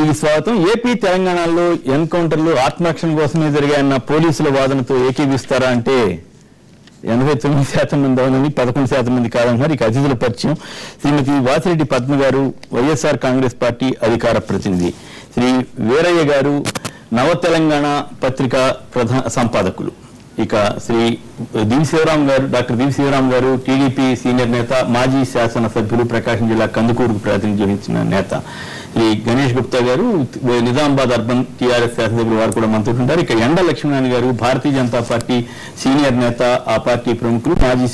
తిరిగి స్వాగతం. ఏపీ తెలంగాణలో ఎన్కౌంటర్లు ఆత్మరక్షణ కోసమే జరిగాయన్న పోలీసుల వాదనతో ఏకీవిస్తారా అంటే 89% మంది అవునని, 11% మంది కాదన్నారు. ఇక అతిథుల పరిచయం శ్రీమతి వాసిరెడ్డి పద్మ గారు, వైఎస్ఆర్ కాంగ్రెస్ పార్టీ అధికార ప్రతినిధి, శ్రీ వీరయ్య గారు, నవ తెలంగాణ పత్రిక ప్రధాన సంపాదకులు, ఇక శ్రీ దివిశివరాం గారు, డాక్టర్ దివిశివరాం గారు టీడీపీ సీనియర్ నేత, మాజీ శాసనసభ్యులు, ప్రకాశం జిల్లా కందుకూరుకు ప్రాతినిధ్యం వహించిన నేత శ్రీ గణేష్ గుప్తా గారు, నిజామాబాద్ అర్బన్ టీఆర్ఎస్ శాసనసభ్యులు వారు కూడా మనతో ఉంటారు. ఇక ఎండ లక్ష్మీనారాయణ గారు భారతీయ జనతా పార్టీ సీనియర్ నేత, ఆ పార్టీ ప్రముఖులు, మాజీ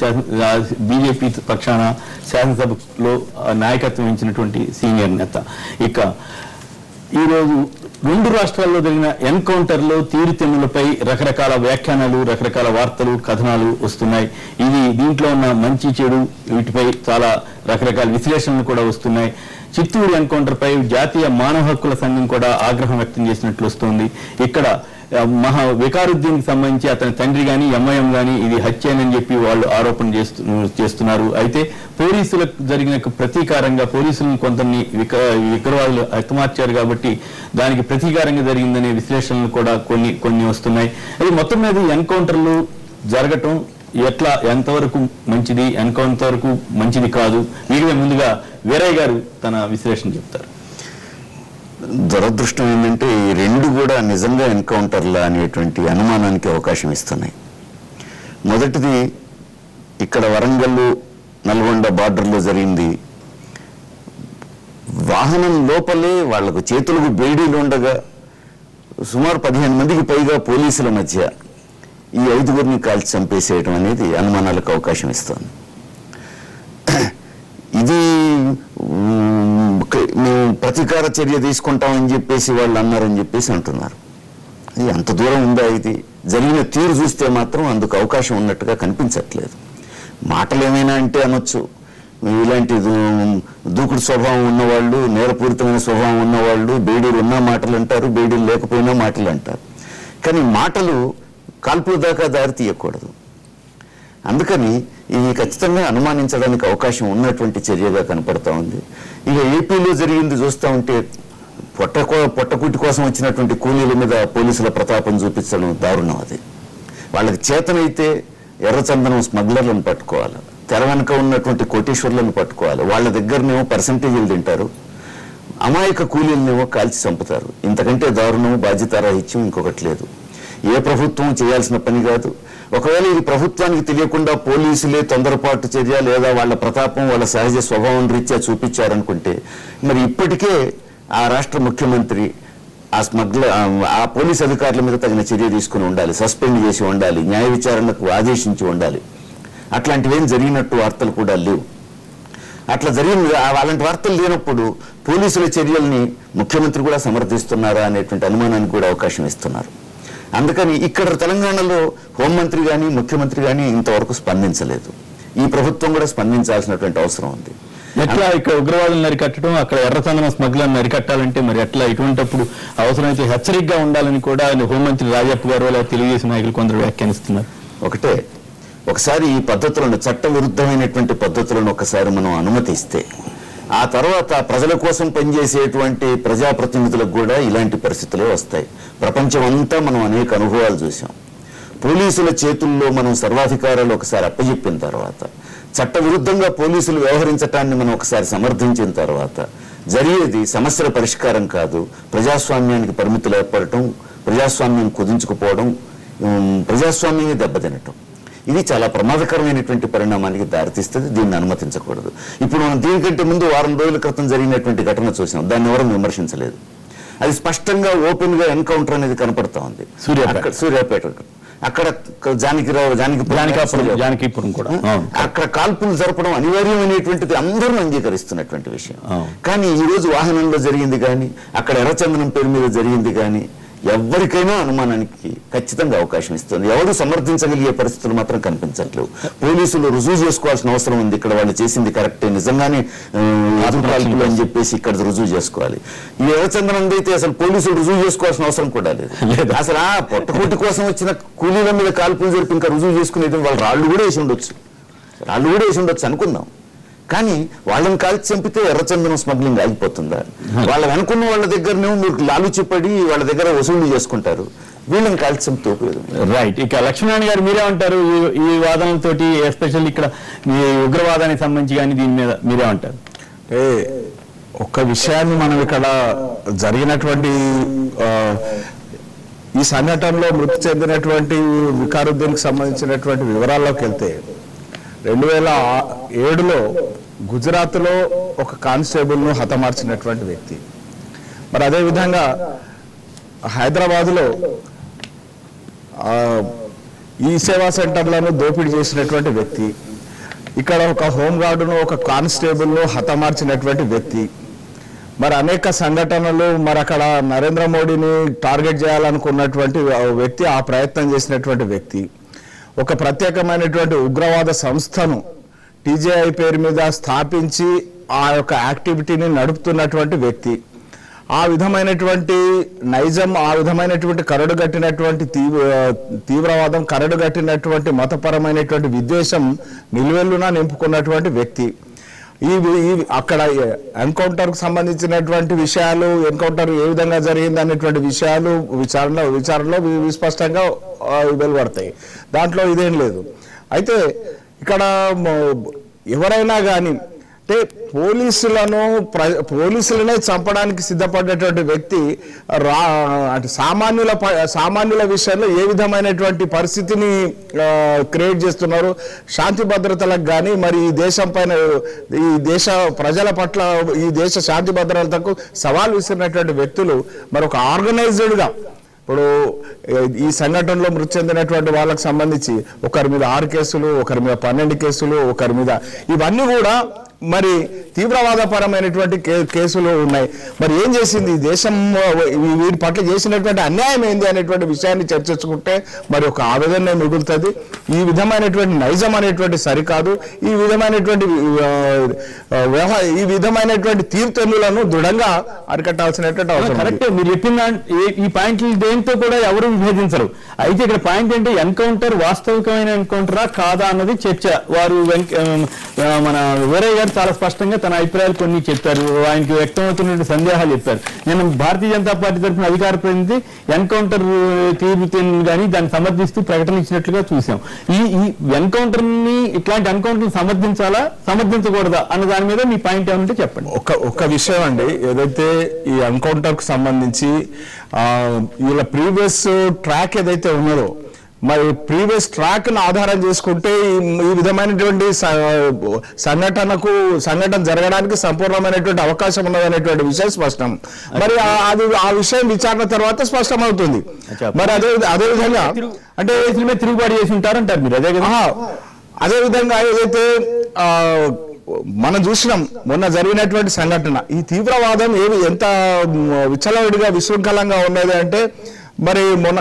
బీజేపీ పక్షాన శాసనసభలో నాయకత్వం వహించినటువంటి సీనియర్ నేత. ఇక ఈరోజు రెండు రాష్ట్రాల్లో జరిగిన ఎన్కౌంటర్లో తీరుతెన్నులపై రకరకాల వ్యాఖ్యానాలు, రకరకాల వార్తలు, కథనాలు వస్తున్నాయి. దీంట్లో ఉన్న మంచి చెడు వీటిపై చాలా రకరకాల విశ్లేషణలు కూడా వస్తున్నాయి. చిత్తూరు ఎన్కౌంటర్ పై జాతీయ మానవ హక్కుల సంఘం కూడా ఆగ్రహం వ్యక్తం చేసినట్లు వస్తోంది. ఇక్కడ వికారుద్దీన్ కి సంబంధించి అతని తండ్రి గాని, ఎంఐఎం గాని ఇది హత్యేనని చెప్పి వాళ్ళు ఆరోపణ చేస్తున్నారు. అయితే పోలీసులకు జరిగిన ప్రతీకారంగా పోలీసులను కొంతమంది విగ్రహాలు హతమార్చారు కాబట్టి దానికి ప్రతీకారంగా జరిగిందనే విశ్లేషణలు కూడా కొన్ని వస్తున్నాయి. అది మొత్తం మీద ఎన్కౌంటర్లు జరగటం ఎంతవరకు మంచిది, ఎంతవరకు మంచిది కాదు, వీరివే ముందుగా వీరయ్య గారు తన విశ్లేషణ చెప్తారు. దురదృష్టం ఏంటంటే ఈ రెండు కూడా నిజంగా ఎన్కౌంటర్లా అనేటువంటి అనుమానానికి అవకాశం ఇస్తున్నాయి. మొదటిది ఇక్కడ వరంగల్ నల్గొండ బార్డర్లో జరిగింది. వాహనం లోపలే వాళ్లకు చేతులకు బేడీలు ఉండగా సుమారు 15 మందికి పైగా పోలీసుల మధ్య ఈ 5గురిని కాల్చి చంపేసేయడం అనేది అనుమానాలకు అవకాశం ఇస్తుంది. ఇది మేము ప్రతీకార చర్య తీసుకుంటామని చెప్పేసి వాళ్ళు అన్నారని చెప్పేసి అంటున్నారు. ఇది అంత దూరం ఉందా? ఇది జరిగిన తీరు చూస్తే మాత్రం అందుకు అవకాశం ఉన్నట్టుగా కనిపించట్లేదు. మాటలు ఏమైనా అంటే అనొచ్చు, ఇలాంటి దూకుడు స్వభావం ఉన్నవాళ్ళు, నేరపూరితమైన స్వభావం ఉన్నవాళ్ళు బేడీలు ఉన్న మాటలు అంటారు, బేడీలు లేకపోయినా మాటలు అంటారు. కానీ మాటలు కాల్పుల దాకా దారి తీయకూడదు. అందుకని ఇది ఖచ్చితంగా అనుమానించడానికి అవకాశం ఉన్నటువంటి చర్యగా కనపడతా ఉంది. ఇక ఏపీలో జరిగింది చూస్తూ ఉంటే పొట్టకుట్టి కోసం వచ్చినటువంటి కూలీల మీద పోలీసుల ప్రతాపం చూపించడం దారుణం. అది వాళ్ళకి చేతనైతే ఎర్రచందనం స్మగ్లర్లను పట్టుకోవాలి, తెర వెనక ఉన్నటువంటి కోటీశ్వర్లను పట్టుకోవాలి. వాళ్ళ దగ్గరనేమో పర్సంటేజీలు తింటారు, అమాయక కూలీలనేమో కాల్చి చంపుతారు. ఇంతకంటే దారుణం, బాధ్యతారాహిత్యం ఇంకొకటి లేదు. ఏ ప్రభుత్వం చేయాల్సిన పని కాదు. ఒకవేళ ఇది ప్రభుత్వానికి తెలియకుండా పోలీసులే తొందరపాటు చర్య లేదా వాళ్ళ ప్రతాపం వాళ్ళ సహజ స్వభావం రీత్యా చూపించారనుకుంటే మరి ఇప్పటికే ఆ రాష్ట్ర ముఖ్యమంత్రి ఆ పోలీస్ అధికారుల మీద తగిన చర్య తీసుకుని ఉండాలి, సస్పెండ్ చేసి ఉండాలి, న్యాయ విచారణకు ఆదేశించి ఉండాలి. అట్లాంటివేం జరిగినట్టు వార్తలు కూడా లేవు. అట్లా జరిగింది. అలాంటి వార్తలు లేనప్పుడు పోలీసుల చర్యల్ని ముఖ్యమంత్రి కూడా సమర్థిస్తున్నారా అనేటువంటి అనుమానానికి కూడా అవకాశం ఇస్తున్నారు. అందుకని ఇక్కడ తెలంగాణలో హోంమంత్రి కానీ ముఖ్యమంత్రి కానీ ఇంతవరకు స్పందించలేదు. ఈ ప్రభుత్వం కూడా స్పందించాల్సినటువంటి అవసరం ఉంది. ఎట్లా ఇక్కడ ఉగ్రవాదులను అరికట్టడం, అక్కడ ఎర్రచందనం స్మగ్లర్లను అరికట్టాలంటే మరి ఎట్లా ఇటువంటిప్పుడు అవసరమైతే హెచ్చరికగా ఉండాలని కూడా హోంమంత్రి రాజప్ప గారు లేదా తెలుగుదేశం నాయకులు కొందరు వ్యాఖ్యానిస్తున్నారు. ఒకసారి ఈ పద్ధతులను, చట్ట విరుద్ధమైనటువంటి పద్ధతులను ఒకసారి మనం అనుమతిస్తే ఆ తర్వాత ప్రజల కోసం పనిచేసేటువంటి ప్రజాప్రతినిధులకు కూడా ఇలాంటి పరిస్థితులే వస్తాయి. ప్రపంచం అంతా మనం అనేక అనుభవాలు చూసాం. పోలీసుల చేతుల్లో మనం సర్వాధికారాలు ఒకసారి అప్పచెప్పిన తర్వాత, చట్ట విరుద్ధంగా పోలీసులు వ్యవహరించటాన్ని మనం ఒకసారి సమర్థించిన తర్వాత జరిగేది సమస్యల పరిష్కారం కాదు, ప్రజాస్వామ్యానికి పరిమితులు ఏర్పడటం, ప్రజాస్వామ్యం కుదించుకుపోవడం, ప్రజాస్వామ్యాన్ని దెబ్బతినటం. ఇది చాలా ప్రమాదకరమైనటువంటి పరిణామానికి దారితీస్తుంది. దీన్ని అనుమతించకూడదు. ఇప్పుడు మనం దీనికంటే ముందు వారం రోజుల క్రితం జరిగినటువంటి ఘటన చూసాం. దాన్ని ఎవరు విమర్శించలేదు. అది స్పష్టంగా ఓపెన్ గా ఎన్కౌంటర్ అనేది కనపడతా ఉంది. సూర్యాపేట అక్కడ జానకీపురం కూడా అక్కడ కాల్పులు జరపడం అనివార్యమైనటువంటిది అందరూ అంగీకరిస్తున్నటువంటి విషయం. కానీ ఈ రోజు వాహనంలో జరిగింది కానీ, అక్కడ ఎర్రచందనం పేరు మీద జరిగింది కానీ ఎవరికైనా అనుమానానికి ఖచ్చితంగా అవకాశం ఇస్తుంది. ఎవరు సమర్థించగలిగే పరిస్థితులు మాత్రం కనిపించట్లేవు. పోలీసులు రుజువు చేసుకోవాల్సిన అవసరం ఉంది. ఇక్కడ వాళ్ళు చేసింది కరెక్టే, నిజంగానే కాల్పులు అని చెప్పేసి ఇక్కడ రుజువు చేసుకోవాలి. ఈ ఎర్రచందనం అయితే అసలు పోలీసులు రుజువు చేసుకోవాల్సిన అవసరం కూడా లేదు. అసలు ఆ పొట్టకొట్టి కోసం వచ్చిన కూలీల మీద కాల్పులు జరిపి ఇంకా రుజువు చేసుకునేది వాళ్ళు రాళ్ళు కూడా వేసి ఉండొచ్చు అనుకుందాం. కానీ వాళ్ళని కాల్చి చంపితే ఎర్రచందనం స్మగ్లింగ్ ఆగిపోతుందా? వాళ్ళ వెనుకున్న వాళ్ళ దగ్గరనేమో మీరు లాలుచిపడి వాళ్ళ దగ్గర వసూలు చేసుకుంటారు, వీళ్ళని కాల్చి చంపితే ఉపయోగం. రైట్. ఇక లక్ష్మణ్ గారు మీరేమంటారు ఈ వాదనలతోటి, ఎస్పెషల్ ఇక్కడ ఈ ఉగ్రవాదానికి సంబంధించి కానీ దీని మీద మీరేమంటారు? ఒక్క విషయాన్ని మనం ఇక్కడ జరిగినటువంటి ఈ సంఘటనలో మృతి చెందినటువంటి వికారుద్దీన్కి సంబంధించినటువంటి వివరాల్లోకి వెళ్తే 2007లో గుజరాత్లో ఒక కానిస్టేబుల్ను హతమార్చినటువంటి వ్యక్తి, మరి అదేవిధంగా హైదరాబాద్లో ఈ సేవా సెంటర్లను దోపిడీ చేసినటువంటి వ్యక్తి, ఇక్కడ ఒక హోంగార్డును ఒక కానిస్టేబుల్ను హతమార్చినటువంటి వ్యక్తి, మరి అనేక సంఘటనలు, మరి అక్కడ నరేంద్ర మోడీని టార్గెట్ చేయాలనుకున్నటువంటి వ్యక్తి, ఆ ప్రయత్నం చేసినటువంటి వ్యక్తి, ఒక ప్రత్యేకమైనటువంటి ఉగ్రవాద సంస్థను టీజేఐ పేరు మీద స్థాపించి ఆ యొక్క యాక్టివిటీని నడుపుతున్నటువంటి వ్యక్తి, ఆ విధమైనటువంటి నైజం, ఆ విధమైనటువంటి కరడుగట్టినటువంటి తీవ్రవాదం, కరడుగట్టినటువంటి మతపరమైనటువంటి విద్వేషం నిలువెల్లునా నింపుకున్నటువంటి వ్యక్తి. ఈ అక్కడ ఎన్కౌంటర్కు సంబంధించినటువంటి విషయాలు, ఎన్కౌంటర్ ఏ విధంగా జరిగింది అనేటువంటి విషయాలు విచారణలో విస్పష్టంగా వెలువడతాయి, దాంట్లో ఇదేం లేదు. అయితే ఇక్కడ ఎవరైనా కానీ అంటే పోలీసులనే చంపడానికి సిద్ధపడినటువంటి వ్యక్తి అంటే సామాన్యుల విషయంలో ఏ విధమైనటువంటి పరిస్థితిని క్రియేట్ చేస్తున్నారు, శాంతి భద్రతలకు కానీ, మరి ఈ దేశం పైన, ఈ దేశ ప్రజల పట్ల, ఈ దేశ శాంతి భద్రతలకు సవాల్ విసిరినటువంటి వ్యక్తులు మరి ఒక ఆర్గనైజ్డ్గా, ఇప్పుడు ఈ సంఘటనలో మృతి చెందినటువంటి వాళ్ళకి సంబంధించి ఒకరి మీద 6 కేసులు, ఒకరి మీద 12 కేసులు, ఒకరి మీద, ఇవన్నీ కూడా మరి తీవ్రవాదపరమైనటువంటి కేసులు ఉన్నాయి. మరి ఏం చేసింది ఈ దేశం, వీరి పట్ల చేసినటువంటి అన్యాయం ఏంది అనేటువంటి విషయాన్ని చర్చించుకుంటే మరి ఒక ఆవేదన మిగులుతుంది. ఈ విధమైనటువంటి నైజం అనేటువంటి సరికాదు, ఈ విధమైనటువంటి తీర్థనులను దృఢంగా అరికట్టాల్సినటువంటి అవసరం. కరెక్ట్, మీరు చెప్పిన ఈ పాయింట్లు దేంతో కూడా ఎవరు విభేదించరు. అయితే ఇక్కడ పాయింట్ ఏంటి, ఎన్కౌంటర్ వాస్తవికమైన ఎన్కౌంటరా కాదా అన్నది చర్చ. వారు మన వీరయ్య గారు చాలా స్పష్టంగా తన అభిప్రాయాలు కొన్ని చెప్పారు, ఆయనకి వ్యక్తమవుతున్న సందేహాలు చెప్పారు. నేను భారతీయ జనతా పార్టీ తరఫున అధికార ప్రతినిధి ఎన్కౌంటర్ తీరుతేను కానీ దాన్ని సమర్థిస్తూ ప్రకటన ఇచ్చినట్లుగా చూసాం. ఈ ఎన్కౌంటర్ ని, ఇట్లాంటి ఎన్కౌంటర్ సమర్థించాలా సమర్థించకూడదా అన్న దాని మీద మీ పాయింట్ ఏమంటే చెప్పండి. ఒక విషయం అండి, ఏదైతే ఈ ఎన్కౌంటర్ కు సంబంధించి వీళ్ళ ప్రీవియస్ ట్రాక్ ఏదైతే ఉన్నదో, మరి ప్రీవియస్ ట్రాక్ ను ఆధారం చేసుకుంటే ఈ విధమైనటువంటి సంఘటన జరగడానికి సంపూర్ణమైనటువంటి అవకాశం ఉన్నదనేటువంటి విషయం స్పష్టం. మరి ఆ విషయం విచారణ తర్వాత స్పష్టమవుతుంది. మరి అదేవిధంగా అంటే తిరుగుబాటు చేసి ఉంటారంటారు మీరు, అదే కదా? అదేవిధంగా ఏదైతే మనం చూసినాం మొన్న జరిగినటువంటి సంఘటన, ఈ తీవ్రవాదం ఎంత విచ్చలవిడిగా విశృంఖలంగా ఉన్నది అంటే, మరి మొన్న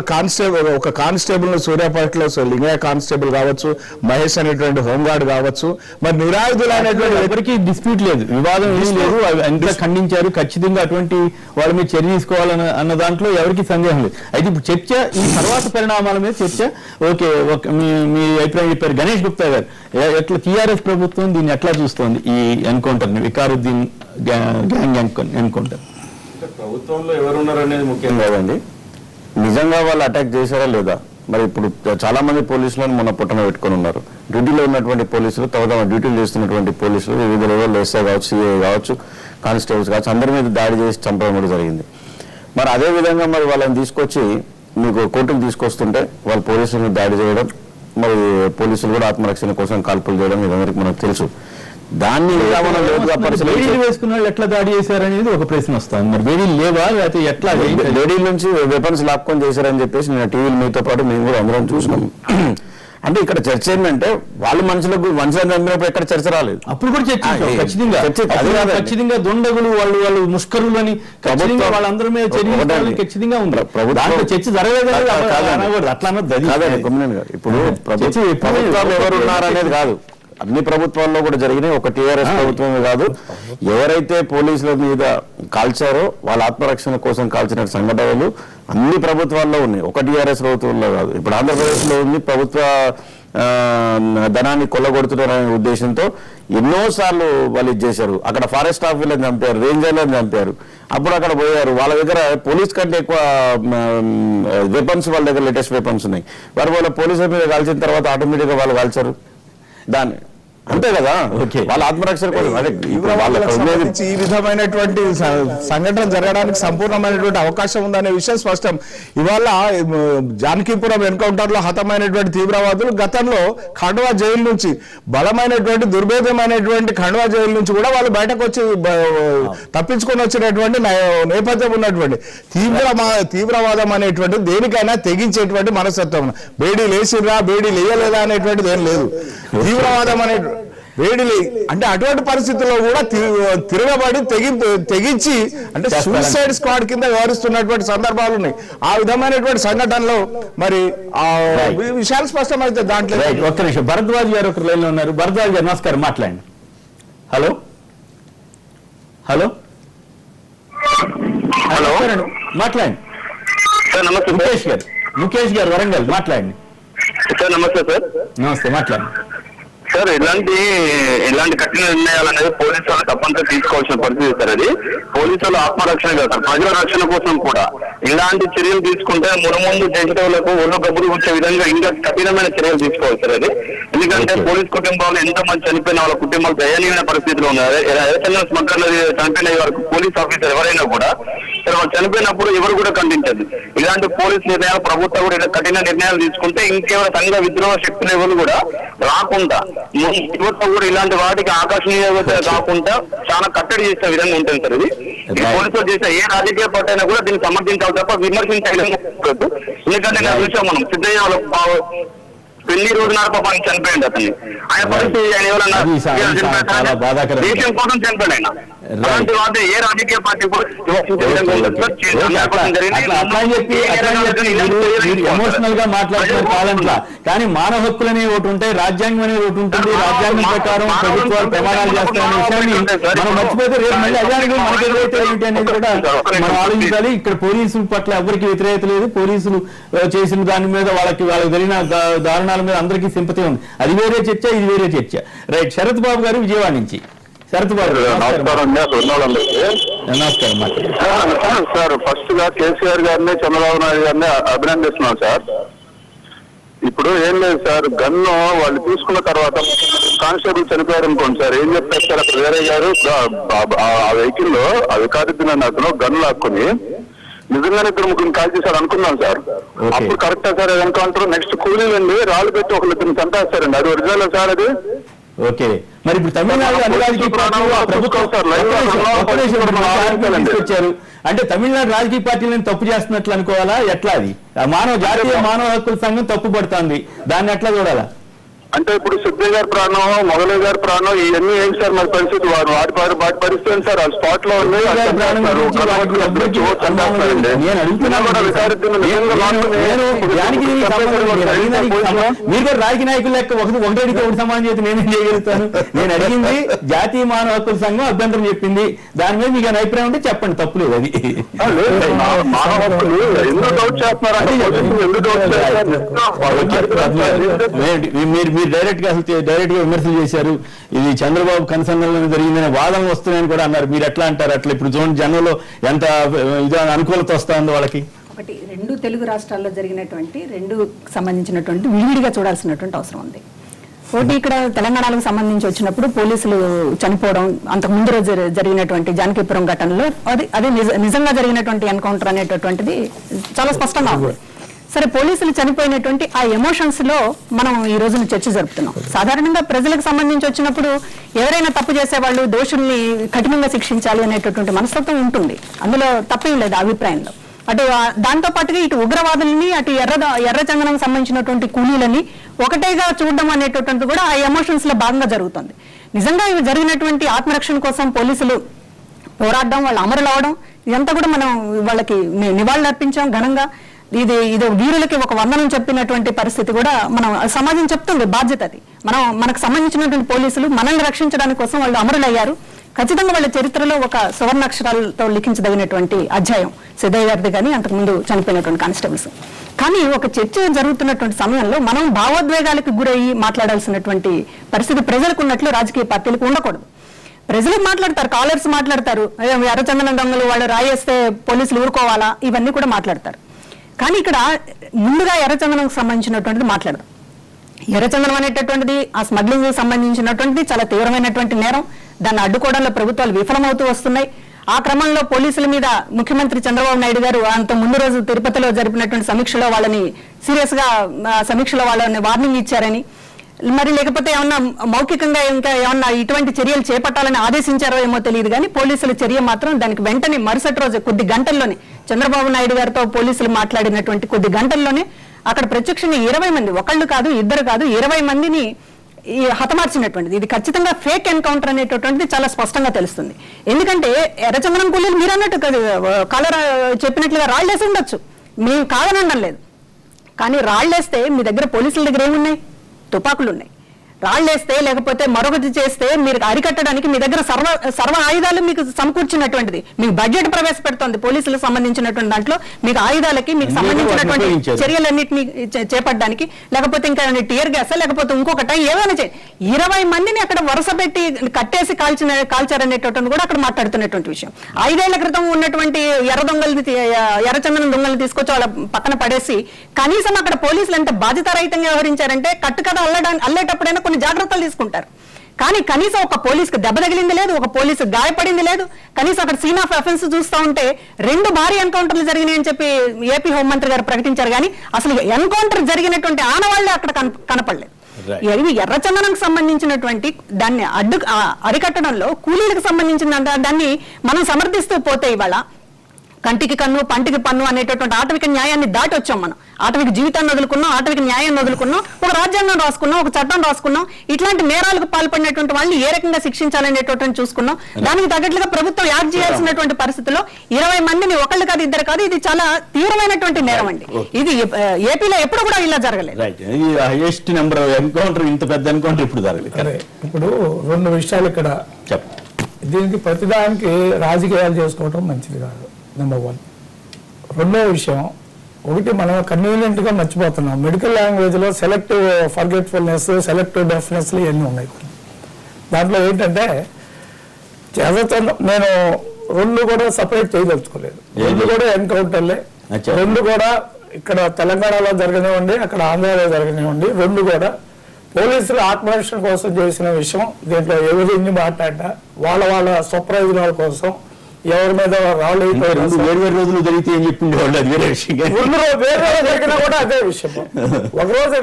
ఒక కానిస్టేబుల్ సూర్యాపేటలో లింగయ్య కానిస్టేబుల్ కావచ్చు, మహేష్ అనేటువంటి హోంగార్డ్ కావచ్చు, మరి నిరాయుధులైనటువంటి ఎవరికి డిస్ప్యూట్ లేదు, వివాదం ఏమీ లేదు, ఎంత ఖండించారు, ఖచ్చితంగా అటువంటి వాళ్ళ మీద చర్య తీసుకోవాలని అన్న దాంట్లో ఎవరికి సందేహం లేదు. అయితే ఇప్పుడు చర్చ ఈ తర్వాత పరిణామాల మీద చర్చ. ఓకే, మీ అభిప్రాయం చెప్పారు. గణేష్ గుప్తా గారు, ఎట్లా టీఆర్ఎస్ ప్రభుత్వం దీన్ని ఎట్లా చూస్తోంది, ఈ ఎన్కౌంటర్ ని, వికారుద్దీన్ గ్యాంగ్ ఎన్కౌంటర్? ప్రభుత్వంలో ఎవరున్నారు అనేది ముఖ్యం కాదండి, నిజంగా వాళ్ళు అటాక్ చేశారా లేదా. మరి ఇప్పుడు చాలా మంది పోలీసులను మొన్న పుట్టన పెట్టుకుని ఉన్నారు. డ్యూటీలో ఉన్నటువంటి పోలీసులు, తర్వాత డ్యూటీలు చేస్తున్నటువంటి పోలీసులు, వివిధ లెవెల్ ఎస్ఐ కావచ్చు, సిఐ కావచ్చు, కానిస్టేబుల్స్ కావచ్చు, అందరి మీద దాడి చేసి చంపడం కూడా జరిగింది. మరి అదే విధంగా మరి వాళ్ళని తీసుకొచ్చి మీకు కోర్టుకు తీసుకొస్తుంటే వాళ్ళు పోలీసులను దాడి చేయడం, మరి పోలీసులు కూడా ఆత్మరక్షణ కోసం కాల్పులు చేయడం ఇదందరికీ మనకు తెలుసు. దాన్ని వేసుకున్న వాళ్ళు ఎట్లా దాడి చేశారనేది ఒక ప్రశ్న వస్తుంది. మరి వేడీలు లేవా, లేకపోతే ఎట్లా లేడీల నుంచి వెపన్స్ లాక్కొని చేశారని చెప్పేసి నేను టీవీలు మీతో పాటు మేము కూడా అందరం చూసినాం. అంటే ఇక్కడ చర్చ ఏంటంటే వాళ్ళు మనుషులను చంపినప్పుడు ఎక్కడ చర్చ రాలేదు. అప్పుడు కూడా ఖచ్చితంగా దొండగులు వాళ్ళు ముష్కరులు అని వాళ్ళందరి మీద చర్య ఖచ్చితంగా ఉంది. చర్చ జరగలేదు అట్లా అన్నది. ఇప్పుడు ప్రభుత్వాలు ఎవరు ఉన్నారనేది కాదు, అన్ని ప్రభుత్వాల్లో కూడా జరిగినాయి, ఒక టీఆర్ఎస్ ప్రభుత్వమే కాదు. ఎవరైతే పోలీసుల మీద కాల్చారో వాళ్ళ ఆత్మరక్షణ కోసం కాల్చిన సంఘటనలు అన్ని ప్రభుత్వాల్లో ఉన్నాయి, ఒక టీఆర్ఎస్ ప్రభుత్వంలో కాదు. ఇప్పుడు ఆంధ్రప్రదేశ్లో ఉంది, ప్రభుత్వ ధనాన్ని కొల్లగొడుతున్నారనే ఉద్దేశంతో ఎన్నోసార్లు వాళ్ళు ఇది చేశారు. అక్కడ ఫారెస్ట్ ఆఫీసర్లను చంపారు, రేంజర్లను చంపారు. అప్పుడు అక్కడ పోయారు, వాళ్ళ దగ్గర పోలీస్ కంటే ఎక్కువ వెపన్స్, వాళ్ళ దగ్గర లేటెస్ట్ వెపన్స్ ఉన్నాయి. వాళ్ళ పోలీసుల మీద కాల్చిన తర్వాత ఆటోమేటిక్గా వాళ్ళు కాల్చారు దాన్ని, అంతే కదా. వాళ్ళ ఆత్మరక్షణ కోసం అదే తీవ్రవాదులకు సంబంధించి ఈ విధమైనటువంటి సంఘటన జరగడానికి సంపూర్ణమైనటువంటి అవకాశం ఉందనే విషయం స్పష్టం. ఇవాళ జానకీపురం ఎన్కౌంటర్ లో హతమైనటువంటి తీవ్రవాదులు గతంలో ఖండ్వా జైలు నుంచి బలమైనటువంటి దుర్భేదమైనటువంటి ఖండ్వా జైలు నుంచి కూడా వాళ్ళు బయటకు వచ్చి తప్పించుకొని వచ్చినటువంటి నేపథ్యం ఉన్నటువంటి తీవ్రవాదం అనేటువంటి దేనికైనా తెగించేటువంటి మనస్తత్వం. బేడీ లేచిరా బేడీ లేయలేదా అనేటువంటిది ఏం లేదు. తీవ్రవాదం అనే వేడిలి అంటే అటువంటి పరిస్థితుల్లో కూడా తిరగబడి తెగించి అంటే సూసైడ్ స్క్వాడ్ కింద వ్యవహరిస్తున్నటువంటి సందర్భాలు ఉన్నాయి. ఆ విధమైనటువంటి సంఘటనలో మరి ఆ విషయాలు స్పష్టమైతే దాంట్లో. ఒక్క నిమిషం, భరద్వాజ్ గారు ఒక లైన్ లో ఉన్నారు. భరద్వాజ్ గారు నమస్కారం, మాట్లాడండి. హలో హలో హలో మాట్లాడండి సార్. నమస్తే ముఖేష్ గారు వరంగల్, మాట్లాడండి సార్. నమస్తే సార్. నమస్తే, మాట్లాడండి సార్. ఇలాంటి కఠిన నిర్ణయాలు అనేది పోలీసు వాళ్ళు తప్పనిసరి తీసుకోవాల్సిన పరిస్థితి సార్. అది పోలీసులు ఆత్మరక్షణ కాదు సార్, ప్రజల రక్షణ కోసం కూడా ఇలాంటి చర్యలు తీసుకుంటే ముందు చేసేటోళ్లకు ఒళ్ళు గబ్బులు వచ్చే విధంగా ఇంకా కఠినమైన చర్యలు తీసుకోవాలి సార్. అది ఎందుకంటే పోలీస్ కుటుంబాలు ఎంతమంది చనిపోయిన వాళ్ళ కుటుంబాలు దయనీయమైన పరిస్థితిలో ఉన్నాయి. స్మగ్లర్లు చనిపోయిన వరకు పోలీస్ ఆఫీసర్ ఎవరైనా కూడా వాళ్ళు చనిపోయినప్పుడు ఎవరు కూడా ఖండించదు. ఇలాంటి పోలీస్ నిర్ణయాలు ప్రభుత్వం కూడా కఠిన నిర్ణయాలు తీసుకుంటే ఇంకేమైనా సంఘ విద్రోహ శక్తులు ఎవరు కూడా రాకుండా యువత కూడా ఇలాంటి వాటికి ఆకర్షణీయత కాకుండా చాలా కట్టడి చేసే విధంగా ఉంటుంది సార్. ఇది పోలీసులు చేసే ఏ రాజకీయ పార్టీ అయినా కూడా దీన్ని సమర్థించాలి తప్ప విమర్శించడం. ఎందుకంటే నేను చూసాం, మనం సిద్ధయ్య పెళ్లి రోజున పాపానికి చనిపోయింది అతన్ని. ఆయన పరిస్థితి ఆయన ఎవరన్నా దేశం కోసం చనిపోయాడు ఆయన. అలాంటి వాటి ఏ రాజకీయ పార్టీ ఎమోషనల్ గా మాట్లాడుతున్నారు కాలంలో. కానీ మానవ హక్కులనే ఒకటి ఉంటాయి, రాజ్యాంగం అనేది ఒకటి ఉంటుంది. రాజ్యాంగం ప్రకారం ప్రభుత్వాలు ప్రమాణాలు చేస్తారనే విషయాన్ని మనం మర్చిపోతే రేపు మళ్ళీ అజానికి మనకి ఎదురైతే ఏమిటి అనేది కూడా మనం ఆలోచించాలి. ఇక్కడ పోలీసుల పట్ల ఎవరికి వ్యతిరేకత లేదు. పోలీసులు చేసిన దాని మీద వాళ్ళకి జరిగిన దారుణాల మీద అందరికీ సింపతి ఉంది. అది వేరే చర్చ, ఇది వేరే చర్చ. రైట్, శరత్ బాబు గారు విజయవాడ నుంచి. శరత్ బాబు నమస్కారం సార్. ఫస్ట్ గా కేసీఆర్ గారిని చంద్రబాబు నాయుడు గారిని అభినందిస్తున్నాం సార్. ఇప్పుడు ఏం లేదు సార్, గన్ను వాళ్ళు తీసుకున్న తర్వాత కానిస్టేబుల్ చనిపోయారు అనుకోండి సార్, ఏం చెప్తారు సార్, అక్కడ వేరే గారు ఆ వెహికల్ లో ఆ వికారుద్దీన్ అతను గన్ను లాక్కుని నిజంగానే ఇద్దరు ముగ్గురు కాల్ చేశారు అనుకున్నాం సార్. అప్పుడు కరెక్టా సార్ ఎన్కౌంటర్? నెక్స్ట్ కూలీలు అండి రాళ్ళు పెట్టి ఒకరిద్దరిని చంపేస్తారండి, అది ఒరిజినల్ సార్ అది. ఓకే, మరి ఇప్పుడు తమిళనాడు తీసుకొచ్చారు అంటే తమిళనాడు రాజకీయ పార్టీలను తప్పు చేస్తున్నట్లు అనుకోవాలా? ఎట్లా అది జాతీయ మానవ హక్కుల సంఘం తప్పు పడుతుంది, దాన్ని ఎట్లా చూడాలా? అంటే ఇప్పుడు సిద్ధయ్య గారి ప్రాణం, మొగలయ్య గారి ప్రాణం, ఇవన్నీ ఏంటి సార్ మరి పరిస్థితి? వాటి పరిస్థితి ఏంటి సార్? ఆ స్పాట్ లో ఉంది. మీరు కూడా రాజకీయ నాయకులు లెక్క ఒకటికి ఒకటి సమానం చేసి నేనేం చేయగలుగుతాను? నేను అడిగింది జాతీయ మానవ హక్కుల సంఘం అభ్యంతరం చెప్పింది, దాని మీద మీకు అభిప్రాయం ఉంటే చెప్పండి, తప్పులేదు. అది మానవ హక్కులు ఎందుకు డౌట్ చేస్తున్నారు? మీరు డైరెక్ట్ గా విమర్శలు చేశారు. ఇది చంద్రబాబు కన్సర్న్లో జరిగిందనే వాదన వస్తున్నాయని కూడా అన్నారు. మీరు ఎట్లా అంటారు? అట్లా ఇప్పుడు చూడండి జనంలో ఎంత అనుకూలత వస్తుందో వాళ్ళకి. ఒకటి, రెండు తెలుగు రాష్ట్రాల్లో జరిగినటువంటి రెండు సంబంధించినటువంటి విడివిడిగా చూడాల్సినటువంటి అవసరం ఉంది. ఒకటి, ఇక్కడ తెలంగాణకు సంబంధించి వచ్చినప్పుడు పోలీసులు చనిపోవడం, అంతకు ముందు రోజు జరిగినటువంటి జానకీపురం ఘటనలో అది నిజంగా జరిగినటువంటి ఎన్కౌంటర్ అనేటటువంటిది చాలా స్పష్టంగా ఉంది. సరే, పోలీసులు చనిపోయినటువంటి ఆ ఎమోషన్స్ లో మనం ఈ రోజున చర్చ జరుపుతున్నాం. సాధారణంగా ప్రజలకు సంబంధించి వచ్చినప్పుడు ఎవరైనా తప్పు చేసేవాళ్ళు దోషుల్ని కఠినంగా శిక్షించాలి అనేటటువంటి మనస్తత్వం ఉంటుంది, అందులో తప్పేం లేదు అభిప్రాయంలో. అటు దాంతో పాటుగా ఇటు ఉగ్రవాదుల్ని, అటు ఎర్ర చందనం సంబంధించినటువంటి కూలీలని ఒకటేగా చూడడం అనేటటువంటి కూడా ఆ ఎమోషన్స్ లో భాగంగా జరుగుతుంది. నిజంగా ఇవి జరిగినటువంటి ఆత్మరక్షణ కోసం పోలీసులు పోరాడడం, వాళ్ళు అమరులు అవడం, ఇదంతా కూడా మనం వాళ్ళకి నివాళులు అర్పించాం ఘనంగా. ఇది వీరులకి ఒక వందనం చెప్పినటువంటి పరిస్థితి కూడా మనం సమాజం చెప్తుంది, బాధ్యత అది. మనకు సంబంధించినటువంటి పోలీసులు మనల్ని రక్షించడానికి కోసం వాళ్ళు అమరులయ్యారు. ఖచ్చితంగా వాళ్ళ చరిత్రలో ఒక సువర్ణాక్షరాలతో లిఖించదగినటువంటి అధ్యాయం సిద్ధయ్య గారిది కానీ అంతకుముందు చనిపోయినటువంటి కానిస్టేబుల్స్. కానీ ఒక చర్చ జరుగుతున్నటువంటి సమయంలో మనం భావోద్వేగాలకు గురయ్యి మాట్లాడాల్సినటువంటి పరిస్థితి ప్రజలకు ఉన్నట్లు రాజకీయ పార్టీలకు ఉండకూడదు. ప్రజలు మాట్లాడతారు, కాలర్స్ మాట్లాడతారు, ఎర్రచందనం దొంగలు వాళ్ళు రాయేస్తే పోలీసులు ఊరుకోవాలా, ఇవన్నీ కూడా మాట్లాడతారు. కానీ ఇక్కడ ముందుగా ఎర్రచందనంకి సంబంధించినటువంటిది మాట్లాడదాం. ఎర్రచందనం అనేటటువంటిది ఆ స్మగ్లింగ్ సంబంధించినటువంటిది చాలా తీవ్రమైనటువంటి నేరం. దాన్ని అడ్డుకోవడంలో ప్రభుత్వాలు విఫలమవుతూ వస్తున్నాయి. ఆ క్రమంలో పోలీసుల మీద ముఖ్యమంత్రి చంద్రబాబు నాయుడు గారు అంత ముందు రోజు తిరుపతిలో జరిపినటువంటి సమీక్షలో వాళ్ళని సీరియస్ గా సమీక్షలో వాళ్ళని వార్నింగ్ ఇచ్చారని, మరి లేకపోతే ఏమన్నా మౌఖికంగా ఇంకా ఏమన్నా ఇటువంటి చర్యలు చేపట్టాలని ఆదేశించారో ఏమో తెలియదు. కానీ పోలీసుల చర్య మాత్రం దానికి వెంటనే మరుసటి రోజు కొద్ది గంటల్లోనే చంద్రబాబు నాయుడు గారితో పోలీసులు మాట్లాడినటువంటి కొద్ది గంటల్లోనే అక్కడ ప్రత్యక్షంగా 20 మంది, ఒకళ్ళు కాదు ఇద్దరు కాదు 20 మందిని హతమార్చినటువంటిది. ఇది ఖచ్చితంగా ఫేక్ ఎన్కౌంటర్ అనేటటువంటిది చాలా స్పష్టంగా తెలుస్తుంది. ఎందుకంటే ఎర్రచందనం కూలీలు మీరు అన్నట్టు కలర్ చెప్పినట్లుగా రాళ్లేసి ఉండొచ్చు, మేము కాదనడం లేదు. కానీ రాళ్లేస్తే మీ దగ్గర పోలీసుల దగ్గర ఏమున్నాయి? తుపాకులు ఉన్నాయి. రాళ్లేస్తే లేకపోతే మరొకటి చేస్తే మీరు అరికట్టడానికి మీ దగ్గర సర్వ ఆయుధాలు మీకు సమకూర్చినటువంటిది. మీకు బడ్జెట్ ప్రవేశపెడుతోంది పోలీసులకు సంబంధించినటువంటి దాంట్లో మీకు ఆయుధాలకి మీకు సంబంధించినటువంటి చర్యలన్నింటినీ చేపట్టడానికి, లేకపోతే ఇంకా టియర్ గ్యాస్ లేకపోతే ఇంకొకట ఏమైనా 20 మందిని అక్కడ వరుస పెట్టి కట్టేసి కాల్చారనేటటువంటి కూడా అక్కడ మాట్లాడుతున్నటువంటి విషయం. 5 ఏళ్ల క్రితం ఉన్నటువంటి ఎర్రచందనం దొంగలను తీసుకొచ్చి వాళ్ళ పక్కన పడేసి కనీసం అక్కడ పోలీసులు ఎంత బాధ్యతారహితంగా వ్యవహరించారంటే కట్టు కథ అల్లేటప్పుడైనా కొన్ని జాగ్రత్తలు తీసుకుంటారు. కానీ కనీసం ఒక పోలీసుకు దెబ్బ తగిలింది లేదు, ఒక పోలీసు గాయపడింది లేదు. కనీసం అక్కడ సీన్ ఆఫ్ అఫెన్స్ చూస్తూ ఉంటే 2 భారీ ఎన్కౌంటర్లు జరిగినాయని చెప్పి ఏపీ హోంమంత్రి గారు ప్రకటించారు. కానీ అసలు ఎన్కౌంటర్ జరిగినటువంటి ఆనవాళ్లే అక్కడ కనపడలేదు. ఇవి ఎర్రచందనంకి సంబంధించినటువంటి దాన్ని అరికట్టడంలో కూలీలకు సంబంధించిన దాన్ని మనం సమర్థిస్తూ పోతే ఇవాళ కంటికి కన్ను పంటికి పన్ను అనేటటువంటి ఆటవిక న్యాయాన్ని దాటి వచ్చాం. మనం ఆటవిక జీవితాన్ని వదులుకున్నాం, ఆటవిక న్యాయాన్ని వదులుకున్నాం, ఒక రాజ్యాంగం రాసుకున్నాం, ఒక చట్టం రాసుకున్నాం. ఇట్లాంటి నేరాలకు పాల్పడినటువంటి వాళ్ళని ఏ రకంగా శిక్షించాలనేటటువంటి చూసుకున్నాం. దానికి తగ్గట్లుగా ప్రభుత్వం యాక్ట్ చేయాల్సినటువంటి పరిస్థితిలో 20 మందిని ఒకళ్ళు కాదు ఇద్దరు కాదు, ఇది చాలా తీవ్రమైనటువంటి నేరం అండి. ఇది ఏపీలో ఎప్పుడు కూడా ఇలా జరగలేదు. హైయెస్ట్ నెంబర్ ఎన్కౌంటర్, ఇంత పెద్ద ఎన్కౌంటర్ ఇప్పుడు జరగలేదు. ఇప్పుడు 2 విషయాలు ఇక్కడ దీనికి ప్రతిదానికి రాజకీయాలు చేసుకోవటం మంచిది కాదు, నెంబర్ 1. రెండో విషయం, ఒకటి మనం కన్వీనియంట్ గా మర్చిపోతున్నాం. మెడికల్ లాంగ్వేజ్ లో సెలెక్టివ్ ఫర్గెట్ఫుల్నెస్, సెలెక్టివ్ డెఫ్నెస్ ఇవన్నీ ఉన్నాయి. దాంట్లో ఏంటంటే నేను 2 కూడా సపరేట్ చేయదలుచుకోలేదు. 2 కూడా ఎన్కౌంటర్లే, 2 కూడా ఇక్కడ తెలంగాణలో జరగనివ్వండి, అక్కడ ఆంధ్రాలో జరగనివ్వండి, 2 కూడా పోలీసులు ఆత్మరక్షణ కోసం చేసిన విషయం. దీంట్లో ఎవరు ఎన్ని మాట్లాడా వాళ్ళ స్వప్రయోజనాల కోసం ఎవరి మీద రాళ్ళు వేరు రోజులు జరిగితే ఏం చెప్పింది వాళ్ళు, అది వేరే విషయం. జరిగినా కూడా అదే విషయం. ఒక రోజు